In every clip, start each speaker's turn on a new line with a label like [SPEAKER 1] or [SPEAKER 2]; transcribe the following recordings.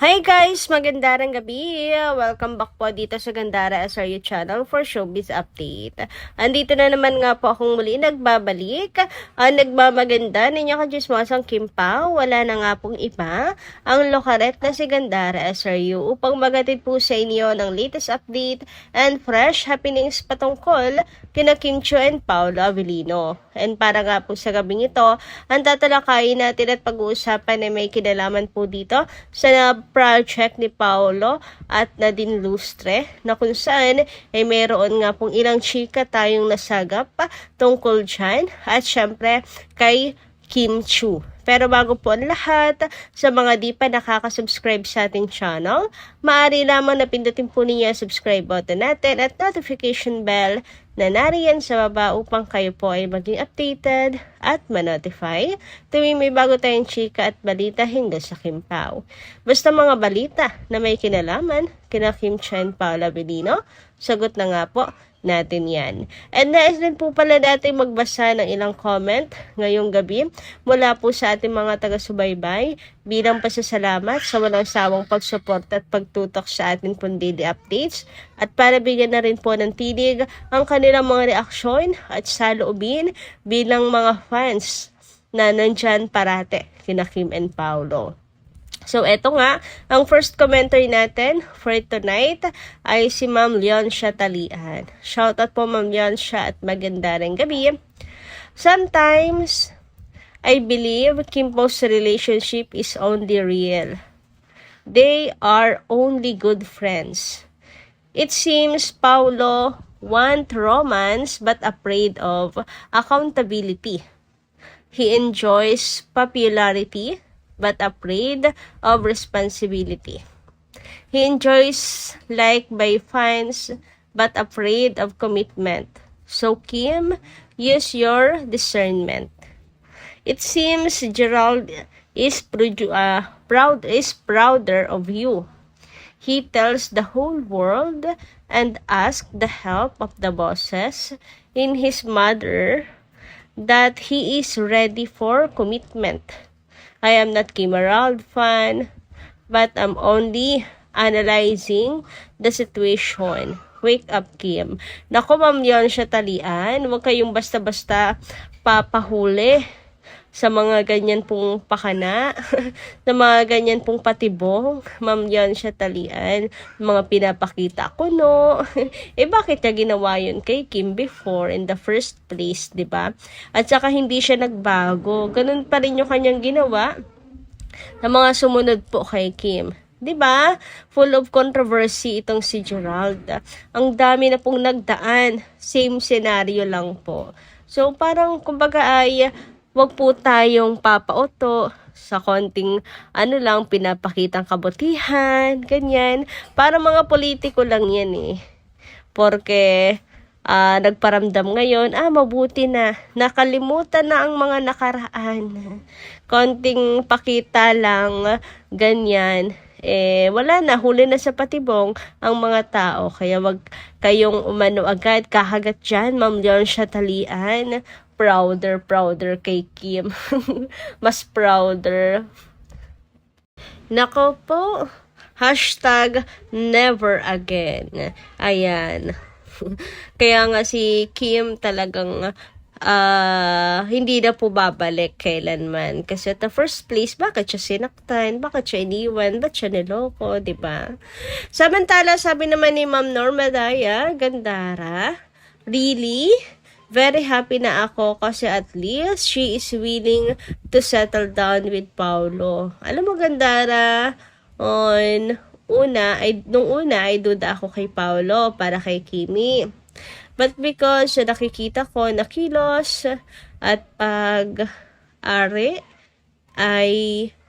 [SPEAKER 1] Hi guys! Magandang gabi! Welcome back po dito sa Gandara SRU channel for Showbiz Update. Andito na naman nga po akong muli nagbabalik. Nagmamaganda ninyo kajismosang Kim Pao. Wala na nga pong iba ang lokaret na si Gandara SRU upang magatid po sa inyo ng latest update and fresh happenings patungkol kina Kim Chiu and Paolo Avellino. And para nga po sa gabing ito, ang tatalakayin natin at pag-uusapan ay may kinalaman po dito sa project ni Paolo at Nadine Lustre na kung saan ay mayroon nga pong ilang chika tayong nasagap tungkol dyan at syempre kay Kim Chiu. Pero bago po ang lahat, sa mga di pa nakaka-subscribe sa ating channel, maaari lamang na pindutin po ninyo ang subscribe button natin at notification bell na nariyan sa baba upang kayo po ay maging updated at ma-notify tuwing may bago tayong chika at balita hinggil sa Kim Pao. Basta mga balita na may kinalaman kina Kim Chiu and Paolo Avellino, sagot na nga po natin yan. And nais din po pala natin magbasa ng ilang comment ngayong gabi mula po sa ating mga taga-subaybay bilang pasasalamat sa walang sawang pagsuporta at pagtutok sa ating pong daily updates at para bigyan na rin po ng tinig ang kanilang mga reaksyon at saloobin bilang mga fans na nandyan parate kina Kim and Paolo. So, eto nga, ang first commenter natin for tonight ay si Ma'am Leoncia Talian. Shoutout po Ma'am Leoncia at maganda rin gabi. Sometimes, I believe Kim Po's relationship is only real. They are only good friends. It seems Paolo want romance but afraid of accountability. He enjoys popularity but afraid of responsibility. He enjoys liked by fans but afraid of commitment. So Kim, use your discernment. It seems Gerald is prouder of you. He tells the whole world and asks the help of the bosses in his mother that he is ready for commitment. I am not Kim Arald fan, but I'm only analyzing the situation. Wake up, Kim. Naku, Ma'am Leoncia Talian, huwag kayong basta-basta papahuli sa mga ganyan pong pakana, sa mga ganyan pong patibong, Ma'am Leoncia Talian, mga pinapakita ko, no? Bakit niya ginawa yun kay Kim before in the first place, di ba? At saka hindi siya nagbago. Ganun pa rin yung kanyang ginawa na mga sumunod po kay Kim. 'Di ba? Full of controversy itong si Gerald. Ang dami na pong nagdaan, same scenario lang po. So parang kumbaga ay wag po tayong papauto sa konting lang pinapakitang kabutihan, ganyan. Para mga politiko lang yan eh. Porque nagparamdam ngayon, mabuti na. Nakalimutan na ang mga nakaraan. Konting pakita lang, ganyan. Wala na, huli na sa patibong ang mga tao. Kaya wag kayong umano agad, kahagat dyan, Ma'am Leoncia Talian. Prouder kay Kim. Mas prouder. Nako po. Hashtag never again. Ayan. Kaya nga si Kim talagang hindi na po babalik kailanman. Kasi at the first place, bakit siya sinaktan? Bakit siya iniwan? Bakit siya niloko? Diba? Samantala, sabi naman ni Ma'am Norma Daya Gandara, really? Very happy na ako kasi at least she is willing to settle down with Paolo. Alam mo, Gandara, nung una ay duda ako kay Paolo para kay Kimi. But because nakikita ko na kilos at pag-ari ay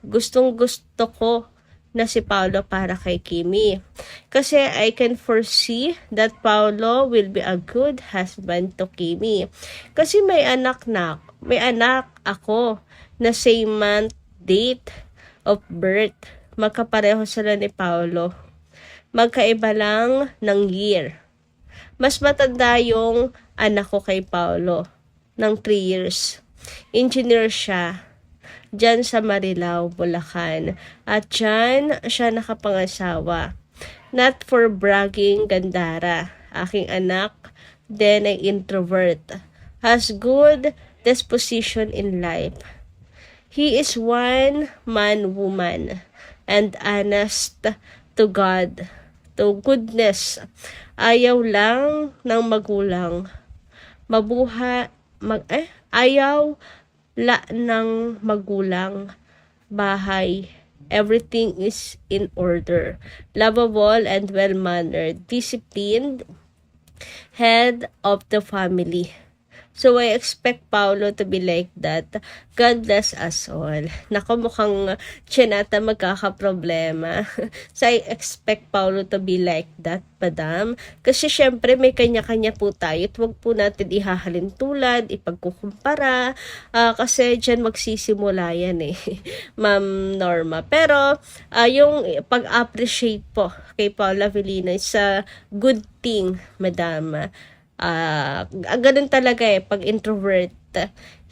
[SPEAKER 1] gustong-gusto ko na si Paolo para kay Kimi. Kasi I can foresee that Paolo will be a good husband to Kimi. Kasi may anak ako na same month, date of birth. Magkapareho sila ni Paolo. Magkaiba lang ng year. Mas matanda yung anak ko kay Paolo ng 3 years. Engineer siya. dyan sa Marilao, Bulacan. At dyan siya nakapangasawa. Not for bragging, Gandara. Aking anak, then ay introvert. Has good disposition in life. He is one man woman and honest to God, to goodness. Ayaw lang ng magulang. Ayaw la ng magulang. Bahay. Everything is in order. Lovable and well-mannered. Disciplined. Head of the family. So, I expect Paulo to be like that. God bless us all. Naku, mukhang chinata magkakaproblema. So, I expect Paulo to be like that, madam. Kasi syempre, may kanya-kanya po tayo. At huwag po natin ihahalin tulad, ipagkukumpara. Kasi dyan magsisimula yan Ma'am Norma. Pero, yung pag-appreciate po kay Paula Avellino is a good thing, madam. Ganun talaga pag introvert,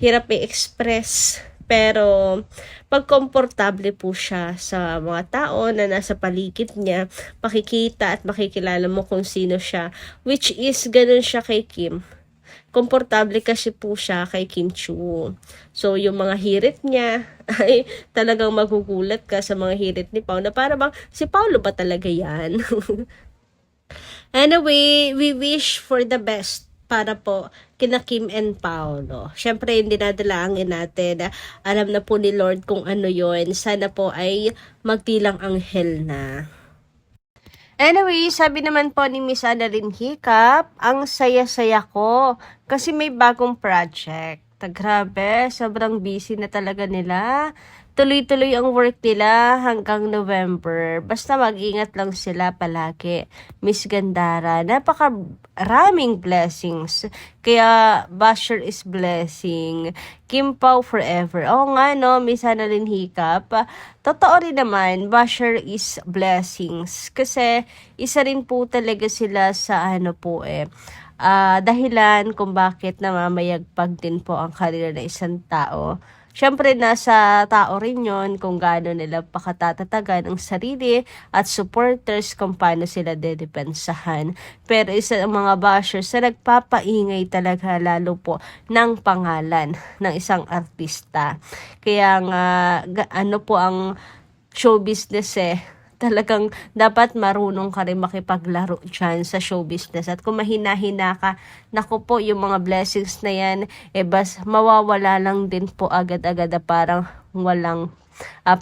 [SPEAKER 1] hirap i-express, pero pag komportable po siya sa mga tao na nasa paligid niya, makikita at makikilala mo kung sino siya, which is ganun siya kay Kim. Komportable kasi po siya kay Kim Chiu. So, yung mga hirit niya, ay talagang magugulat ka sa mga hirit ni Pao, na para bang, si Paulo ba talaga yan? Anyway, we wish for the best para po kina Kim and Paolo. Syempre, hindi nadalaangin natin. Alam na po ni Lord kung ano yon. Sana po ay magtilang anghel na. Anyway, sabi naman po ni Miss Annalyn Hiccup, ang saya-saya ko kasi may bagong project. Grabe, sobrang busy na talaga nila. Tuloy-tuloy ang work nila hanggang November. Basta mag-ingat lang sila palagi. Miss Gandara, napaka-raming blessings. Kaya, Basher is blessing. Kim Pao forever. Oo nga, no, Miss Annalyn Hiccup. Totoo rin naman, Basher is blessings. Kasi, isa rin po talaga sila sa dahilan kung bakit namamayagpag din po ang karera ng isang tao. Siyempre, nasa tao rin yon kung gaano nila pakatatatagan ang sarili at supporters kung paano sila dedepensahan. Pero isa ang mga bashers na nagpapaingay talaga lalo po ng pangalan ng isang artista. Kaya nga, ano po ang show business talagang dapat marunong ka rin makipaglaro dyan sa show business. At kung mahina-hina ka, naku po, yung mga blessings na yan, mawawala lang din po agad-agad parang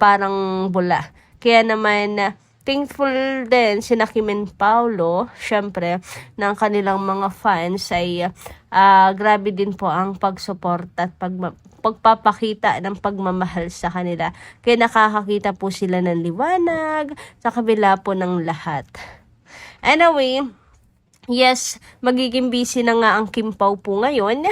[SPEAKER 1] parang bula. Kaya naman, thankful din si Kim and Paolo, syempre, ng kanilang mga fans ay grabe din po ang pagsuporta at pagpapakita ng pagmamahal sa kanila. Kaya nakakakita po sila ng liwanag sa kabila po ng lahat. Anyway, yes, magiging busy na nga ang Kim Pao po ngayon.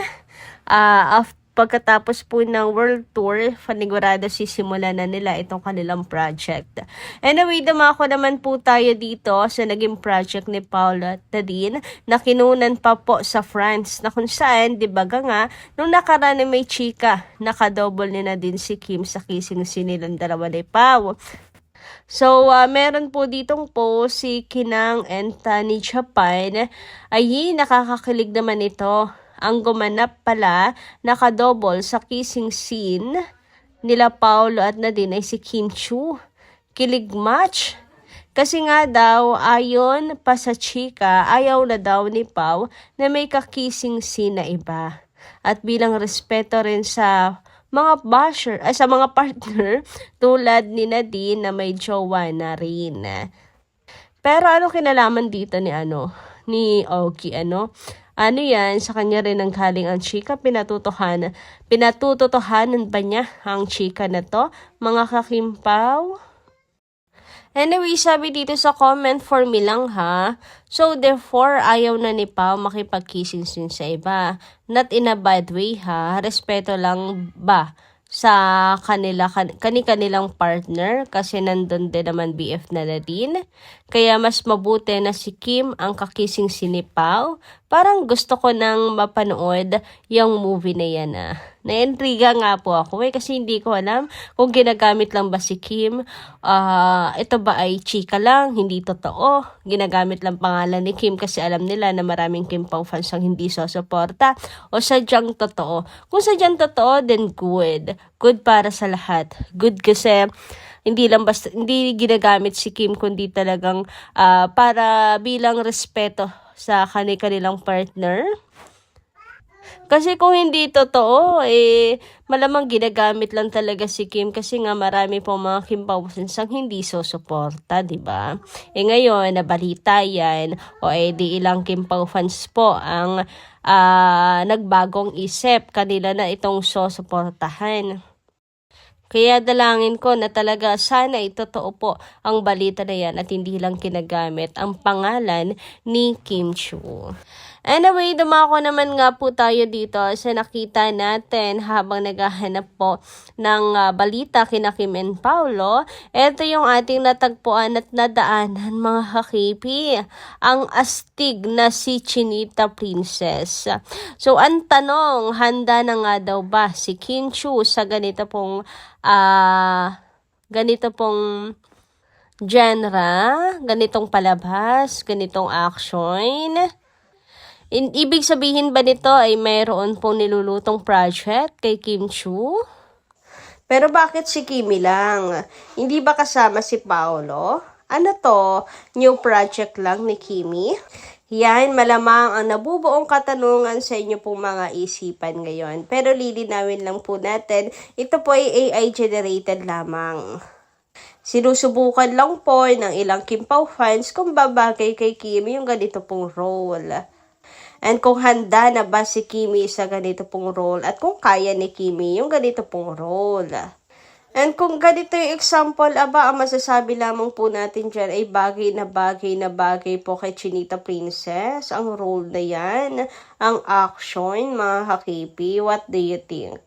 [SPEAKER 1] Pagkatapos po ng world tour, panigurado sisimulan na nila itong kanilang project. Anyway, dumako naman po tayo dito sa naging project ni Paula at Nadine na kinunan pa po sa France, na kung saan, di ba nga, nung nakaraan may chika, nakadouble ni Nadine si Kim sa kissing scene nilang dalawa ni Pao. So, meron po ditong post si Kinang and Tani Japan. Ay, nakakakilig naman ito. Ang gumanap pala, nakadouble sa kissing scene nila Paolo at Nadine ay si Kim Chiu. Kilig match. Kasi nga daw, ayon pa sa chika, ayaw na daw ni Pao na may kakissing scene na iba. At bilang respeto rin sa mga basher, sa mga partner tulad ni Nadine na may jowa na rin. Pero ano kinalaman dito ni Oki, ano yan, sa kanya rin ang galing ang chika, pinatutuhanan ba niya ang chika na to, mga kakimpaw? Anyway, sabi dito sa comment, for me lang ha. So, therefore, ayaw na ni Pao makipag-kissing sin sa iba. Not in a bad way ha, respeto lang ba sa kanilang partner kasi nandun din naman BF na din. Kaya mas mabuti na si Kim ang kakissing si Pao. Parang gusto ko nang mapanood yung movie na yan Naintriga nga po ako kasi hindi ko alam kung ginagamit lang ba si Kim. Ito ba ay chika lang, hindi totoo. Ginagamit lang pangalan ni Kim kasi alam nila na maraming Kim Pao fans ang hindi susuporta. O sadyang totoo. Kung sadyang totoo, then good. Good para sa lahat. Good kasi hindi lang basta, hindi ginagamit si Kim kundi talagang para bilang respeto sa kanilang partner. Kasi kung hindi totoo, malamang ginagamit lang talaga si Kim kasi nga marami po mga Kim Pao fans ang hindi susuporta, di ba? Ngayon, nabalita yan, di ilang Kim Pao fans po ang nagbagong isip, kanila na itong susuportahan. Kaya dalangin ko na talaga sana totoo po ang balita na yan at hindi lang kinagamit ang pangalan ni Kim Chiu. Anyway, dumako naman nga po tayo dito sa nakita natin habang naghahanap po ng balita kina Kim and Paolo. Ito yung ating natagpuan at nadaanan mga kakipi. Ang astig na si Chinita Princess. So, ang tanong, handa na nga daw ba si Kim Chiu sa ganito pong genre, ganitong palabas, ganitong action? Ibig sabihin ba nito ay mayroon pong nilulutong project kay Kim Chiu? Pero bakit si Kimi lang? Hindi ba kasama si Paolo? Ano to? New project lang ni Kimi? Yan, malamang ang nabubuong katanungan sa inyo pong mga isipan ngayon. Pero lilinawin lang po natin, ito po ay AI generated lamang. Sinusubukan lang po ng ilang Kim Pao fans kung babagay kay Kimi yung ganito pong role. And kung handa na ba si Kimi sa ganito pong role at kung kaya ni Kimi yung ganito pong role. And kung ganito yung example, ang masasabi lamang po natin dyan ay bagay na bagay po kay Chinita Princess. Ang role na yan, ang action, mga kakipi, what do you think?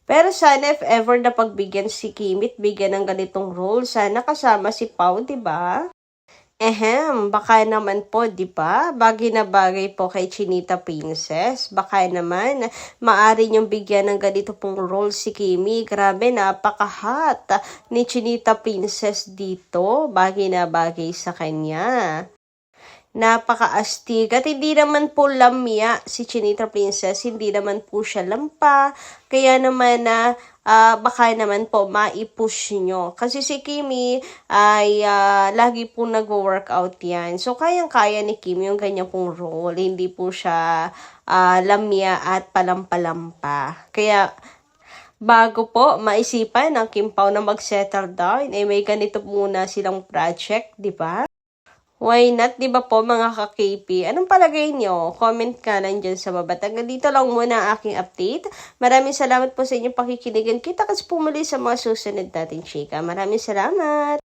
[SPEAKER 1] Pero sana if ever na pagbigyan si Kimi at bigyan ng ganitong role, sana kasama si Pao, diba? Baka naman po, di ba? Bagay na bagay po kay Chinita Princess. Baka naman, maari niyong bigyan ng ganito pong role si Kimi. Grabe, napaka-hot ni Chinita Princess dito. Bagay na bagay sa kanya. Napaka-astig. At hindi naman po lamya si Chinita Princess. Hindi naman po siya lampa. Kaya naman baka naman po maipush nyo. Kasi si Kimi ay lagi po nag-workout yan. So kayang-kaya ni Kimi yung ganyan pong role. Hindi po siya lamya at palampalampa. Kaya bago po maisipan ng Kim Pao na mag-settle down, may ganito muna silang project, di ba? Why not? Di ba po mga ka-KP? Anong palagay nyo? Comment ka lang dyan sa baba. Dito lang muna ang aking update. Maraming salamat po sa inyong pakikinigan. Kita kasi pumuli sa mga susunod nating chika. Maraming salamat!